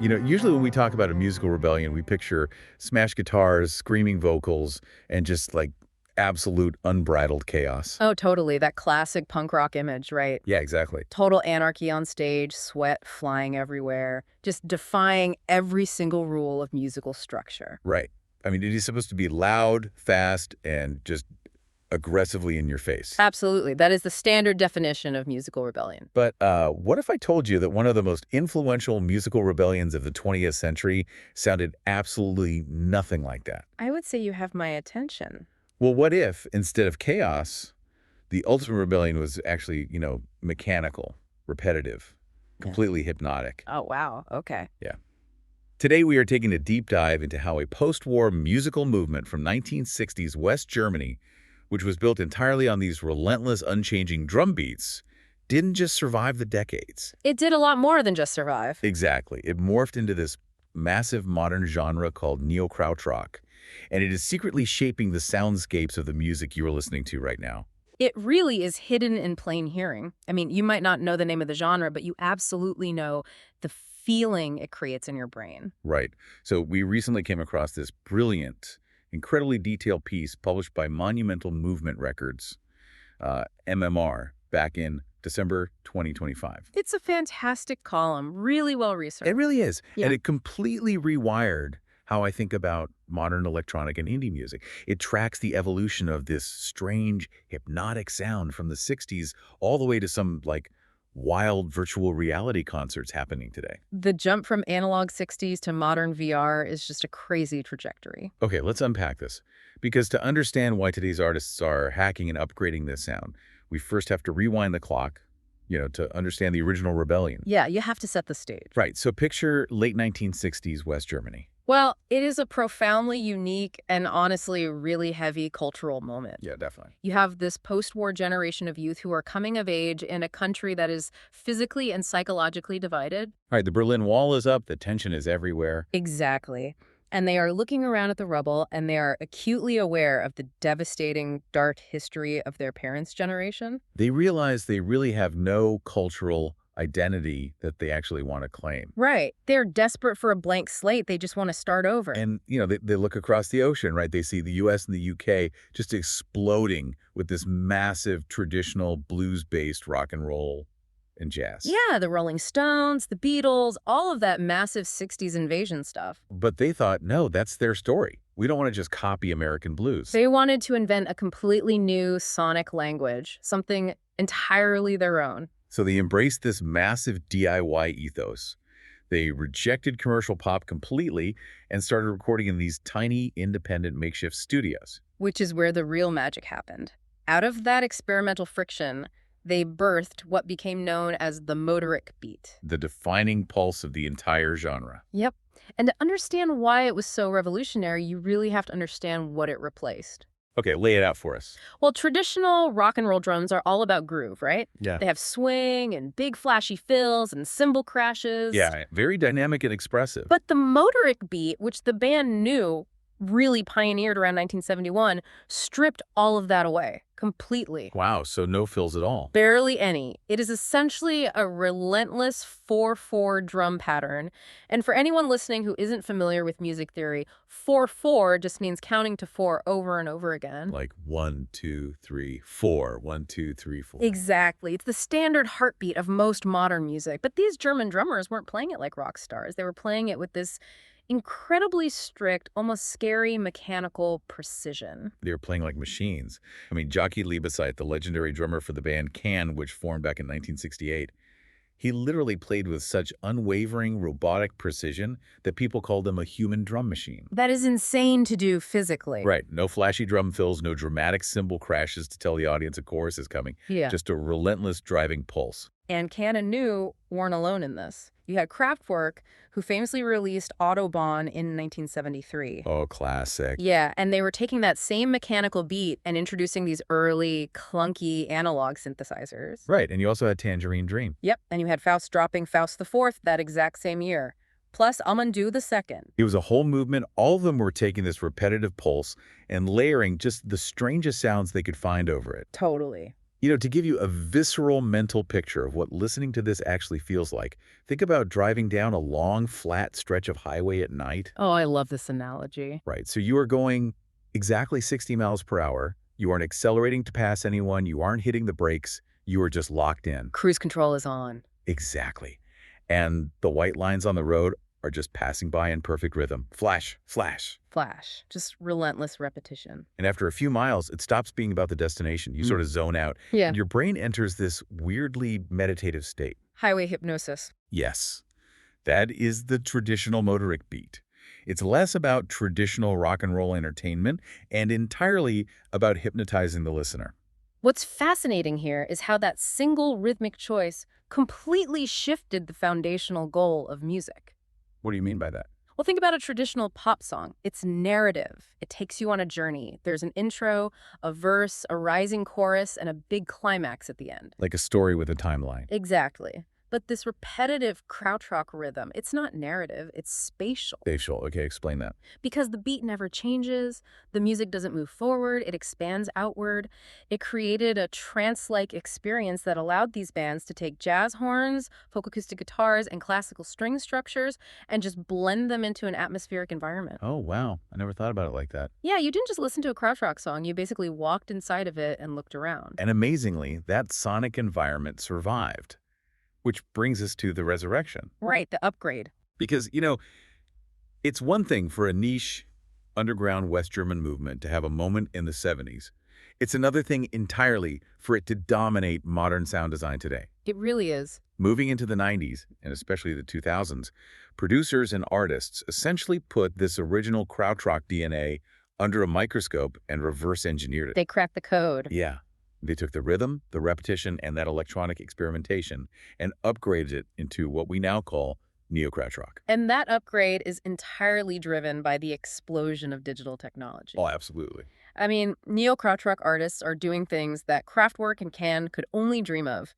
You know, usually when we talk about a musical rebellion, we picture smashed guitars, screaming vocals, and just like absolute unbridled chaos. Oh, totally. That classic punk rock image, right? Yeah, exactly. Total anarchy on stage, sweat flying everywhere, just defying every single rule of musical structure. Right. I mean, it is supposed to be loud, fast, and just aggressively in your face. Absolutely. That is the standard definition of musical rebellion. But what if I told you that one of the most influential musical rebellions of the 20th century sounded absolutely nothing like that? I would say you have my attention. Well, what if, instead of chaos, the ultimate rebellion was actually, mechanical, repetitive, completely hypnotic? Oh, wow. Okay. Yeah. Today, we are taking a deep dive into how a post-war musical movement from 1960s West Germany, which was built entirely on these relentless, unchanging drum beats, didn't just survive the decades. It did a lot more than just survive. Exactly. It morphed into this massive modern genre called Neo-Krautrock, and it is secretly shaping the soundscapes of the music you are listening to right now. It really is hidden in plain hearing. I mean, you might not know the name of the genre, but you absolutely know the feeling it creates in your brain. Right. So we recently came across this brilliant, incredibly detailed piece published by Monumental Movement Records, MMR, back in December 2025. It's a fantastic column, really well researched. It really is. Yeah. And it completely rewired how I think about modern electronic and indie music. It tracks the evolution of this strange, hypnotic sound from the 60s all the way to some, wild virtual reality concerts happening today. The jump from analog 60s to modern VR is just a crazy trajectory. Okay, let's unpack this. Because to understand why today's artists are hacking and upgrading this sound, we first have to rewind the clock, to understand the original rebellion. Yeah, you have to set the stage. Right, so picture late 1960s West Germany. Well, it is a profoundly unique and honestly really heavy cultural moment. Yeah, definitely. You have this post-war generation of youth who are coming of age in a country that is physically and psychologically divided. All right, the Berlin Wall is up, the tension is everywhere. Exactly. And they are looking around at the rubble, and they are acutely aware of the devastating, dark history of their parents' generation. They realize they really have no cultural identity that they actually want to claim. Right. They're desperate for a blank slate. They just want to start over. And, they look across the ocean, right? They see the U.S. and the U.K. just exploding with this massive traditional blues-based rock and roll and jazz. Yeah, the Rolling Stones, the Beatles, all of that massive 60s invasion stuff. But they thought, no, that's their story. We don't want to just copy American blues. They wanted to invent a completely new sonic language, something entirely their own. So they embraced this massive DIY ethos. They rejected commercial pop completely and started recording in these tiny, independent makeshift studios. Which is where the real magic happened. Out of that experimental friction, they birthed what became known as the motorik beat. The defining pulse of the entire genre. Yep. And to understand why it was so revolutionary, you really have to understand what it replaced. Okay, lay it out for us. Well, traditional rock and roll drums are all about groove, right? Yeah. They have swing and big flashy fills and cymbal crashes. Yeah, very dynamic and expressive. But the motorik beat, which the band knew really pioneered around 1971, stripped all of that away completely. Wow, so no fills at all. Barely any. It is essentially a relentless 4/4 drum pattern. And for anyone listening who isn't familiar with music theory, 4/4 just means counting to 4 over and over again. Like 1, 2, 3, 4. 1, 2, 3, 4. Exactly. It's the standard heartbeat of most modern music. But these German drummers weren't playing it like rock stars. They were playing it with this incredibly strict, almost scary mechanical precision. They were playing like machines. I mean, Jockey Liebeseit, the legendary drummer for the band Can, which formed back in 1968, he literally played with such unwavering robotic precision that people called him a human drum machine. That is insane to do physically. Right. No flashy drum fills, no dramatic cymbal crashes to tell the audience a chorus is coming. Yeah. Just a relentless driving pulse. And Can and New weren't alone in this. You had Kraftwerk, who famously released Autobahn in 1973. Oh, classic. Yeah, and they were taking that same mechanical beat and introducing these early, clunky analog synthesizers. Right, and you also had Tangerine Dream. Yep, and you had Faust dropping Faust the Fourth that exact same year. Plus Amandu the Second. It was a whole movement. All of them were taking this repetitive pulse and layering just the strangest sounds they could find over it. Totally. To give you a visceral mental picture of what listening to this actually feels like, think about driving down a long, flat stretch of highway at night. Oh, I love this analogy. Right, so you are going exactly 60 miles per hour. You aren't accelerating to pass anyone. You aren't hitting the brakes. You are just locked in. Cruise control is on. Exactly. And the white lines on the road are just passing by in perfect rhythm. Flash, flash. Flash. Just relentless repetition. And after a few miles, it stops being about the destination. You sort of zone out. Yeah. And your brain enters this weirdly meditative state. Highway hypnosis. Yes. That is the traditional motorik beat. It's less about traditional rock and roll entertainment and entirely about hypnotizing the listener. What's fascinating here is how that single rhythmic choice completely shifted the foundational goal of music. What do you mean by that? Well, think about a traditional pop song. It's narrative. It takes you on a journey. There's an intro, a verse, a rising chorus, and a big climax at the end. Like a story with a timeline. Exactly. But this repetitive krautrock rhythm, it's not narrative, it's spatial. Spatial. Okay, explain that. Because the beat never changes, the music doesn't move forward, it expands outward. It created a trance-like experience that allowed these bands to take jazz horns, folk acoustic guitars, and classical string structures and just blend them into an atmospheric environment. Oh, wow. I never thought about it like that. Yeah, you didn't just listen to a krautrock song, you basically walked inside of it and looked around. And amazingly, that sonic environment survived. Which brings us to the resurrection. Right, the upgrade. Because, it's one thing for a niche, underground West German movement to have a moment in the 70s. It's another thing entirely for it to dominate modern sound design today. It really is. Moving into the 90s, and especially the 2000s, producers and artists essentially put this original krautrock DNA under a microscope and reverse engineered it. They cracked the code. Yeah. They took the rhythm, the repetition, and that electronic experimentation and upgraded it into what we now call Neo-Krautrock. And that upgrade is entirely driven by the explosion of digital technology. Oh, absolutely. I mean, Neo-Krautrock artists are doing things that Kraftwerk and Can could only dream of.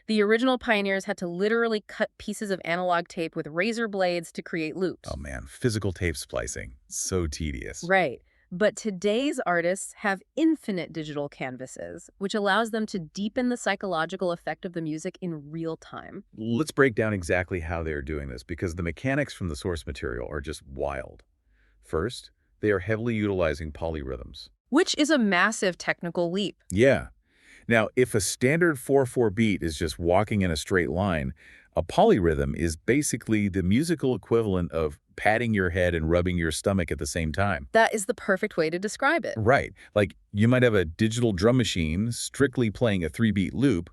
The original pioneers had to literally cut pieces of analog tape with razor blades to create loops. Oh man, physical tape splicing. So tedious. Right. But today's artists have infinite digital canvases, which allows them to deepen the psychological effect of the music in real time. Let's break down exactly how they're doing this, because the mechanics from the source material are just wild. First, they are heavily utilizing polyrhythms. Which is a massive technical leap. Yeah. Now, if a standard 4/4 beat is just walking in a straight line, a polyrhythm is basically the musical equivalent of patting your head and rubbing your stomach at the same time. That is the perfect way to describe it. Right. Like, you might have a digital drum machine strictly playing a 3-beat loop,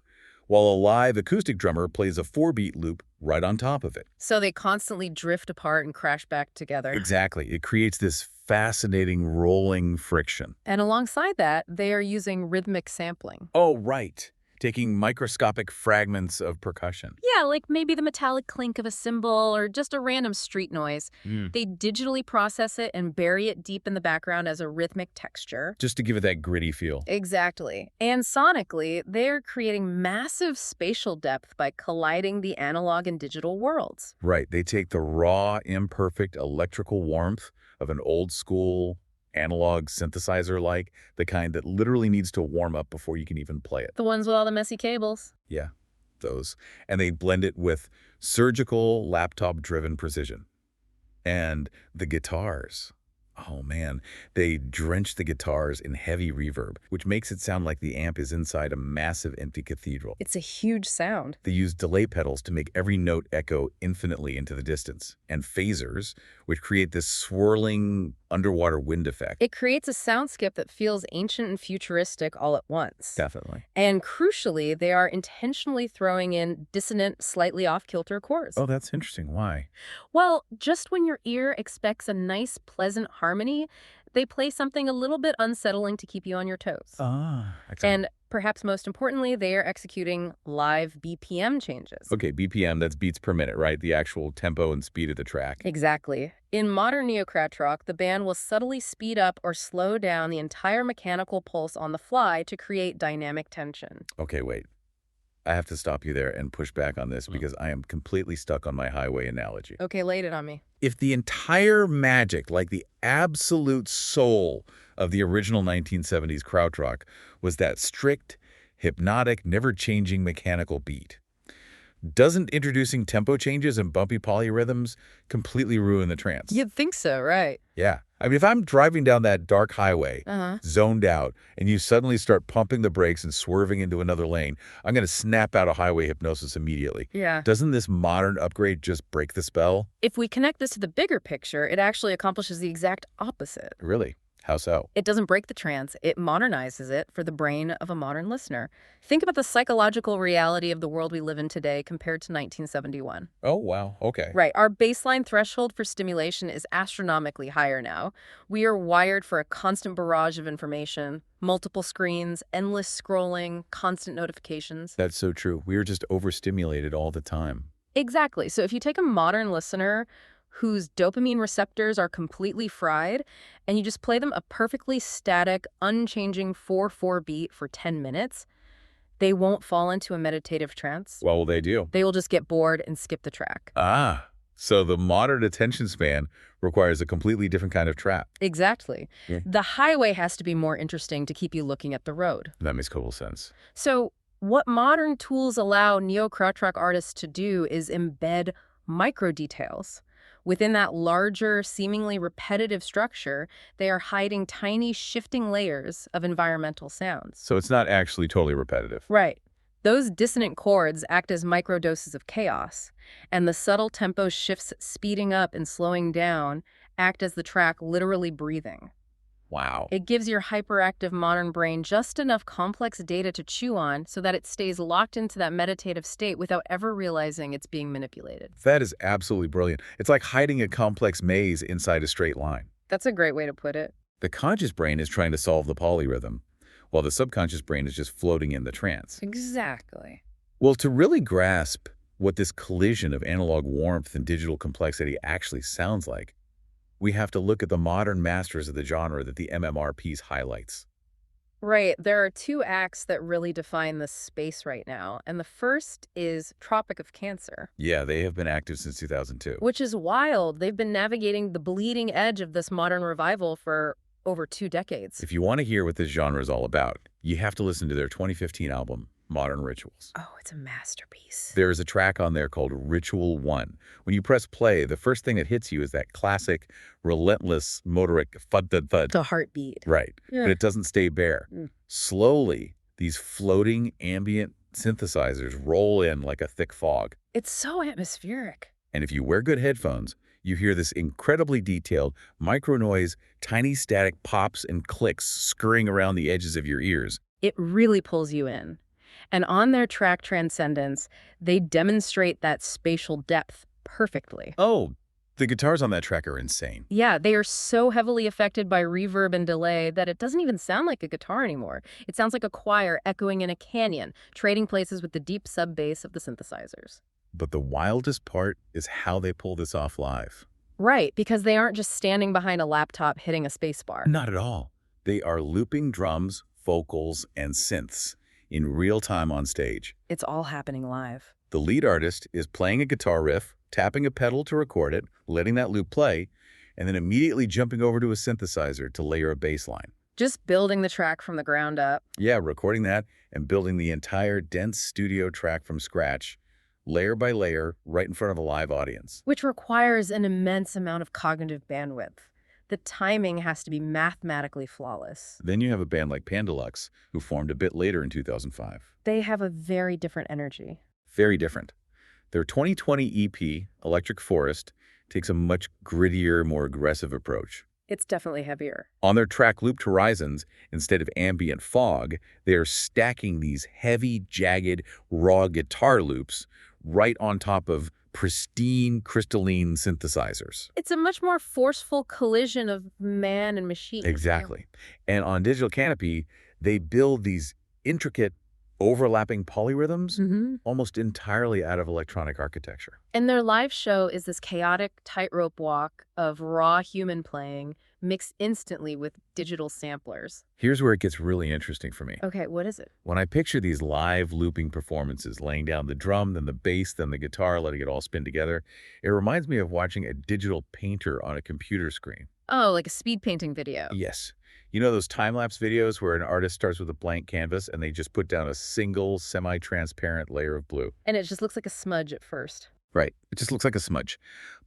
while a live acoustic drummer plays a 4-beat loop right on top of it. So they constantly drift apart and crash back together. Exactly. It creates this fascinating rolling friction. And alongside that, they are using rhythmic sampling. Oh, right. Taking microscopic fragments of percussion. Yeah, like maybe the metallic clink of a cymbal or just a random street noise. They digitally process it and bury it deep in the background as a rhythmic texture. Just to give it that gritty feel. Exactly. And sonically, they're creating massive spatial depth by colliding the analog and digital worlds. Right. They take the raw, imperfect electrical warmth of an old school analog synthesizer, like the kind that literally needs to warm up before you can even play it. The ones with all the messy cables. Yeah, those. And they blend it with surgical, laptop-driven precision. And the guitars. Oh man, they drench the guitars in heavy reverb, which makes it sound like the amp is inside a massive empty cathedral. It's a huge sound. They use delay pedals to make every note echo infinitely into the distance, and phasers, which create this swirling underwater wind effect. It creates a soundscape that feels ancient and futuristic all at once. Definitely. And crucially, they are intentionally throwing in dissonant, slightly off-kilter chords. Oh, that's interesting. Why? Well, just when your ear expects a nice, pleasant harmony, they play something a little bit unsettling to keep you on your toes. And perhaps most importantly, they are executing live BPM changes. Okay, BPM, that's beats per minute, right? The actual tempo and speed of the track. Exactly. In modern Neo-Krautrock, the band will subtly speed up or slow down the entire mechanical pulse on the fly to create dynamic tension. Okay, wait. I have to stop you there and push back on this because I am completely stuck on my highway analogy. Okay, lay it on me. If the entire magic, like the absolute soul of the original 1970s krautrock, was that strict, hypnotic, never-changing mechanical beat. Doesn't introducing tempo changes and bumpy polyrhythms completely ruin the trance? You'd think so, right? Yeah. I mean, if I'm driving down that dark highway, Uh-huh. zoned out, and you suddenly start pumping the brakes and swerving into another lane, I'm going to snap out of highway hypnosis immediately. Yeah. Doesn't this modern upgrade just break the spell? If we connect this to the bigger picture, it actually accomplishes the exact opposite. Really? How so? It doesn't break the trance, it modernizes it for the brain of a modern listener. Think about the psychological reality of the world we live in today compared to 1971. Oh, wow. Okay. Right, our baseline threshold for stimulation is astronomically higher now. We are wired for a constant barrage of information, multiple screens, endless scrolling, constant notifications. That's so true. We are just overstimulated all the time. Exactly. So if you take a modern listener whose dopamine receptors are completely fried, and you just play them a perfectly static, unchanging 4/4 beat for 10 minutes, they won't fall into a meditative trance. What will they do? They will just get bored and skip the track. Ah, so the modern attention span requires a completely different kind of trap. Exactly. Yeah. The highway has to be more interesting to keep you looking at the road. That makes total sense. So what modern tools allow Neo-Krautrock artists to do is embed micro details. Within that larger, seemingly repetitive structure, they are hiding tiny shifting layers of environmental sounds. So it's not actually totally repetitive. Right. Those dissonant chords act as microdoses of chaos, and the subtle tempo shifts speeding up and slowing down act as the track literally breathing. Wow. It gives your hyperactive modern brain just enough complex data to chew on so that it stays locked into that meditative state without ever realizing it's being manipulated. That is absolutely brilliant. It's like hiding a complex maze inside a straight line. That's a great way to put it. The conscious brain is trying to solve the polyrhythm, while the subconscious brain is just floating in the trance. Exactly. Well, to really grasp what this collision of analog warmth and digital complexity actually sounds like, we have to look at the modern masters of the genre that the MMR piece highlights. Right. There are two acts that really define this space right now. And the first is Tropic of Cancer, Yeah, they have been active since 2002. which is wild. They've been navigating the bleeding edge of this modern revival for over 2 decades. If you want to hear what this genre is all about, you have to listen to their 2015 album, Modern Rituals. Oh, it's a masterpiece. There is a track on there called Ritual 1. When you press play, the first thing that hits you is that classic, relentless motorik thud-thud-thud. The heartbeat. Right. Yeah. But it doesn't stay bare. Mm. Slowly, these floating ambient synthesizers roll in like a thick fog. It's so atmospheric. And if you wear good headphones, you hear this incredibly detailed micro noise, tiny static pops and clicks scurrying around the edges of your ears. It really pulls you in. And on their track Transcendence, they demonstrate that spatial depth perfectly. Oh, the guitars on that track are insane. Yeah, they are so heavily affected by reverb and delay that it doesn't even sound like a guitar anymore. It sounds like a choir echoing in a canyon, trading places with the deep sub-bass of the synthesizers. But the wildest part is how they pull this off live. Right, because they aren't just standing behind a laptop hitting a spacebar. Not at all. They are looping drums, vocals, and synths in real time on stage. It's all happening live. The lead artist is playing a guitar riff, tapping a pedal to record it, letting that loop play, and then immediately jumping over to a synthesizer to layer a bass line. Just building the track from the ground up. Yeah, recording that and building the entire dense studio track from scratch, layer by layer, right in front of a live audience. Which requires an immense amount of cognitive bandwidth. The timing has to be mathematically flawless. Then you have a band like Pandalux, who formed a bit later in 2005. They have a very different energy. Very different. Their 2020 EP, Electric Forest, takes a much grittier, more aggressive approach. It's definitely heavier. On their track Looped Horizons, instead of ambient fog, they are stacking these heavy, jagged, raw guitar loops right on top of pristine, crystalline synthesizers. It's a much more forceful collision of man and machine. Exactly. And on Digital Canopy, they build these intricate, overlapping polyrhythms almost entirely out of electronic architecture. And their live show is this chaotic tightrope walk of raw human playing mixed instantly with digital samplers. Here's where it gets really interesting for me. Okay, what is it? When I picture these live looping performances, laying down the drum, then the bass, then the guitar, letting it all spin together, it reminds me of watching a digital painter on a computer screen. Oh, like a speed painting video. Yes. You know those time-lapse videos where an artist starts with a blank canvas and they just put down a single semi-transparent layer of blue? And it just looks like a smudge at first. Right. It just looks like a smudge.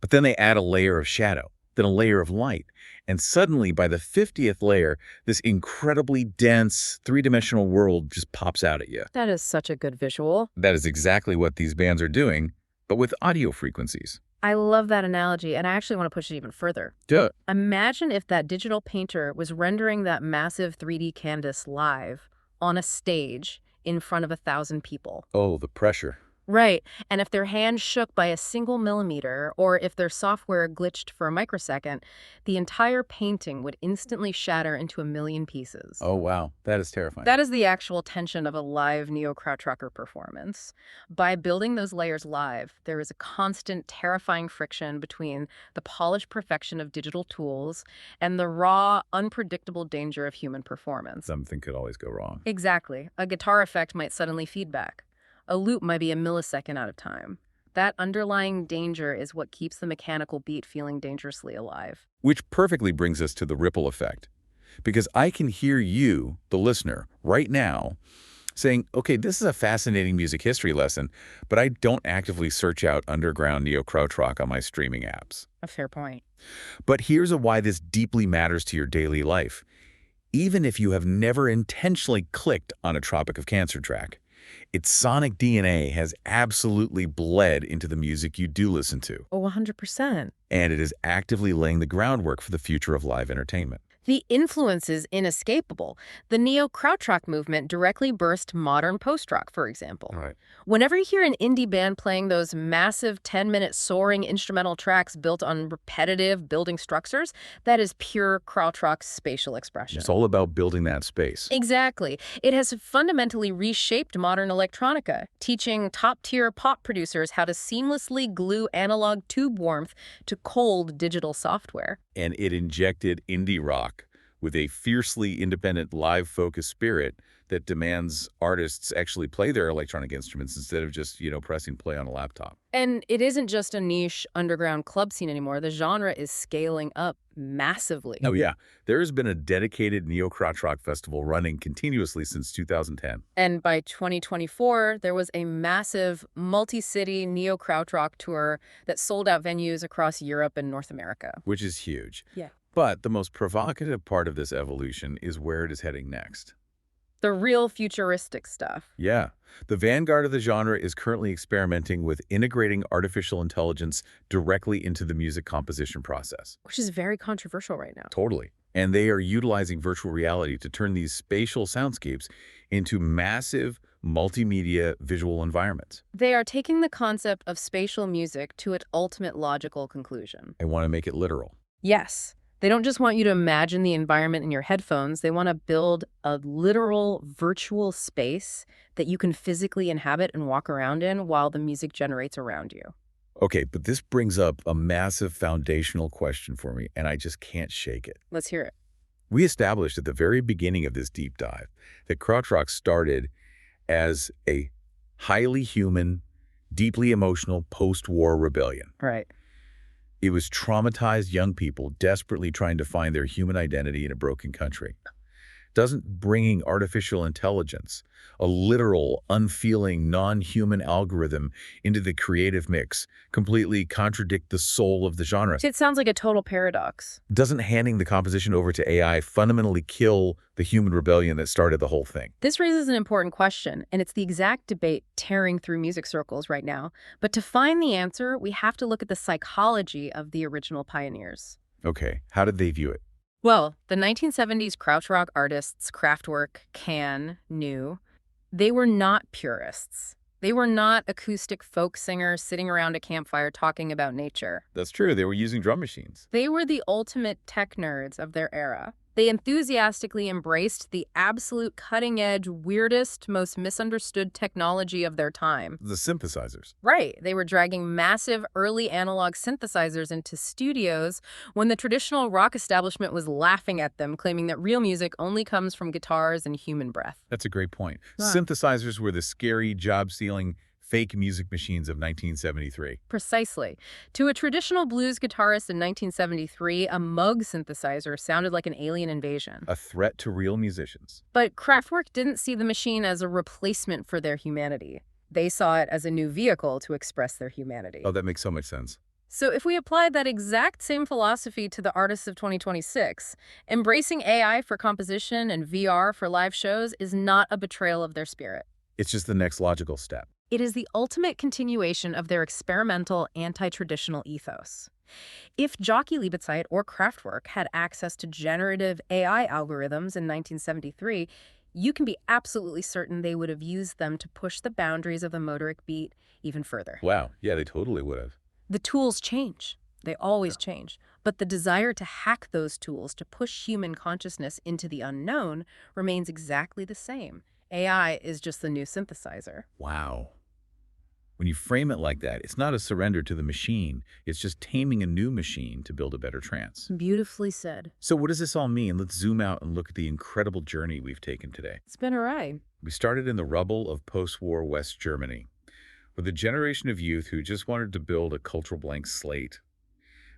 But then they add a layer of shadow, then a layer of light. And suddenly, by the 50th layer, this incredibly dense, three-dimensional world just pops out at you. That is such a good visual. That is exactly what these bands are doing, but with audio frequencies. I love that analogy, and I actually want to push it even further. Duh. Imagine if that digital painter was rendering that massive 3D canvas live on a stage in front of 1,000 people. Oh, the pressure. Right, and if their hand shook by a single millimeter, or if their software glitched for a microsecond, the entire painting would instantly shatter into a million pieces. Oh, wow. That is terrifying. That is the actual tension of a live Neo-Krautrocker performance. By building those layers live, there is a constant, terrifying friction between the polished perfection of digital tools and the raw, unpredictable danger of human performance. Something could always go wrong. Exactly. A guitar effect might suddenly feedback. A loop might be a millisecond out of time. That underlying danger is what keeps the mechanical beat feeling dangerously alive. Which perfectly brings us to the ripple effect. Because I can hear you, the listener, right now saying, okay, this is a fascinating music history lesson, but I don't actively search out underground Neo-Krautrock on my streaming apps. A fair point. But here's why this deeply matters to your daily life. Even if you have never intentionally clicked on a Tropic of Cancer track, its sonic DNA has absolutely bled into the music you do listen to. Oh, 100%. And it is actively laying the groundwork for the future of live entertainment. The influence is inescapable. The Neo-Krautrock movement directly birthed modern post-rock, for example. Right. Whenever you hear an indie band playing those massive 10-minute soaring instrumental tracks built on repetitive building structures, that is pure Krautrock spatial expression. It's all about building that space. Exactly. It has fundamentally reshaped modern electronica, teaching top-tier pop producers how to seamlessly glue analog tube warmth to cold digital software. And it injected indie rock with a fiercely independent live-focused spirit that demands artists actually play their electronic instruments instead of just, pressing play on a laptop. And it isn't just a niche underground club scene anymore. The genre is scaling up massively. Oh, yeah. There has been a dedicated Neo-Krautrock festival running continuously since 2010. And by 2024, there was a massive multi-city Neo-Krautrock tour that sold out venues across Europe and North America. Which is huge. Yeah. But the most provocative part of this evolution is where it is heading next. The real futuristic stuff. Yeah. The vanguard of the genre is currently experimenting with integrating artificial intelligence directly into the music composition process. Which is very controversial right now. Totally. And they are utilizing virtual reality to turn these spatial soundscapes into massive multimedia visual environments. They are taking the concept of spatial music to its ultimate logical conclusion. They want to make it literal. Yes. They don't just want you to imagine the environment in your headphones. They want to build a literal virtual space that you can physically inhabit and walk around in while the music generates around you. Okay, but this brings up a massive foundational question for me, and I just can't shake it. Let's hear it. We established at the very beginning of this deep dive that Krautrock started as a highly human, deeply emotional post-war rebellion. Right. It was traumatized young people desperately trying to find their human identity in a broken country. Doesn't bringing artificial intelligence, a literal, unfeeling, non-human algorithm into the creative mix, completely contradict the soul of the genre? It sounds like a total paradox. Doesn't handing the composition over to AI fundamentally kill the human rebellion that started the whole thing? This raises an important question, and it's the exact debate tearing through music circles right now. But to find the answer, we have to look at the psychology of the original pioneers. Okay, how did they view it? Well, the 1970s krautrock artists, Kraftwerk, Can, New, they were not purists. They were not acoustic folk singers sitting around a campfire talking about nature. That's true. They were using drum machines. They were the ultimate tech nerds of their era. They enthusiastically embraced the absolute cutting-edge, weirdest, most misunderstood technology of their time. The synthesizers. Right. They were dragging massive early analog synthesizers into studios when the traditional rock establishment was laughing at them, claiming that real music only comes from guitars and human breath. That's a great point. Huh. Synthesizers were the scary, job-stealing, fake music machines of 1973. Precisely. To a traditional blues guitarist in 1973, a Moog synthesizer sounded like an alien invasion. A threat to real musicians. But Kraftwerk didn't see the machine as a replacement for their humanity. They saw it as a new vehicle to express their humanity. Oh, that makes so much sense. So if we applied that exact same philosophy to the artists of 2026, embracing AI for composition and VR for live shows is not a betrayal of their spirit. It's just the next logical step. It is the ultimate continuation of their experimental, anti-traditional ethos. If Jockey Liebetzeit or Kraftwerk had access to generative AI algorithms in 1973, you can be absolutely certain they would have used them to push the boundaries of the motorik beat even further. Wow. Yeah, they totally would have. The tools change. They always change. But the desire to hack those tools to push human consciousness into the unknown remains exactly the same. AI is just the new synthesizer. Wow. When you frame it like that, it's not a surrender to the machine. It's just taming a new machine to build a better trance. Beautifully said. So what does this all mean? Let's zoom out and look at the incredible journey we've taken today. It's been a ride. We started in the rubble of post-war West Germany, with a generation of youth who just wanted to build a cultural blank slate.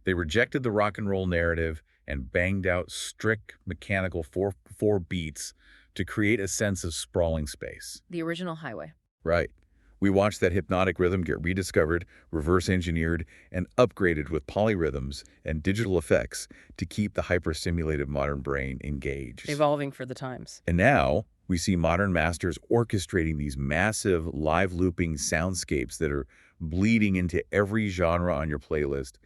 They rejected the rock and roll narrative and banged out strict mechanical 4/4 beats to create a sense of sprawling space. The original highway. Right. We watched that hypnotic rhythm get rediscovered, reverse-engineered, and upgraded with polyrhythms and digital effects to keep the hyper-stimulated modern brain engaged. Evolving for the times. And now, we see modern masters orchestrating these massive live looping soundscapes that are bleeding into every genre on your playlist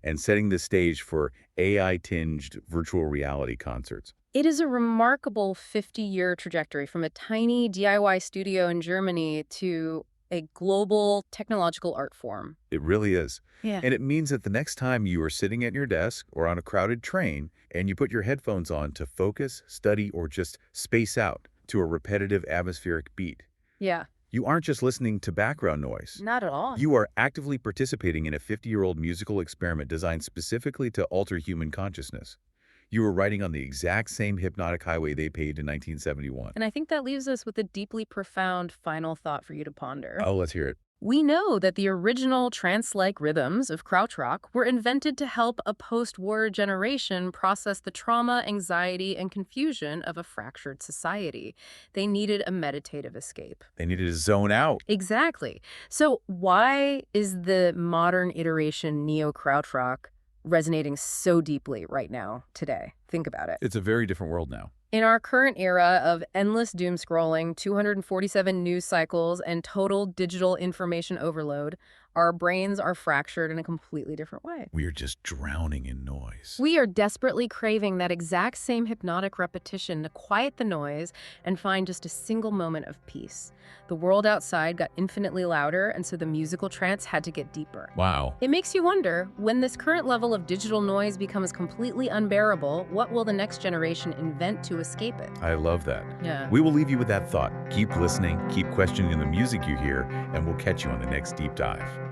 and setting the stage for AI-tinged virtual reality concerts. It is a remarkable 50-year trajectory from a tiny DIY studio in Germany to a global technological art form. It really is. Yeah. And it means that the next time you are sitting at your desk or on a crowded train and you put your headphones on to focus, study, or just space out to a repetitive atmospheric beat, Yeah. you aren't just listening to background noise. Not at all. You are actively participating in a 50-year-old musical experiment designed specifically to alter human consciousness. You were riding on the exact same hypnotic highway they paved in 1971. And I think that leaves us with a deeply profound final thought for you to ponder. Oh, let's hear it. We know that the original trance-like rhythms of Krautrock were invented to help a post-war generation process the trauma, anxiety, and confusion of a fractured society. They needed a meditative escape. They needed to zone out. Exactly. So why is the modern iteration Neo-Krautrock resonating so deeply right now, today? Think about it. It's a very different world now. In our current era of endless doom scrolling, 247 news cycles, and total digital information overload, our brains are fractured in a completely different way. We are just drowning in noise. We are desperately craving that exact same hypnotic repetition to quiet the noise and find just a single moment of peace. The world outside got infinitely louder, and so the musical trance had to get deeper. Wow. It makes you wonder, when this current level of digital noise becomes completely unbearable, what will the next generation invent to escape it? I love that. Yeah. We will leave you with that thought. Keep listening, keep questioning the music you hear, and we'll catch you on the next deep dive.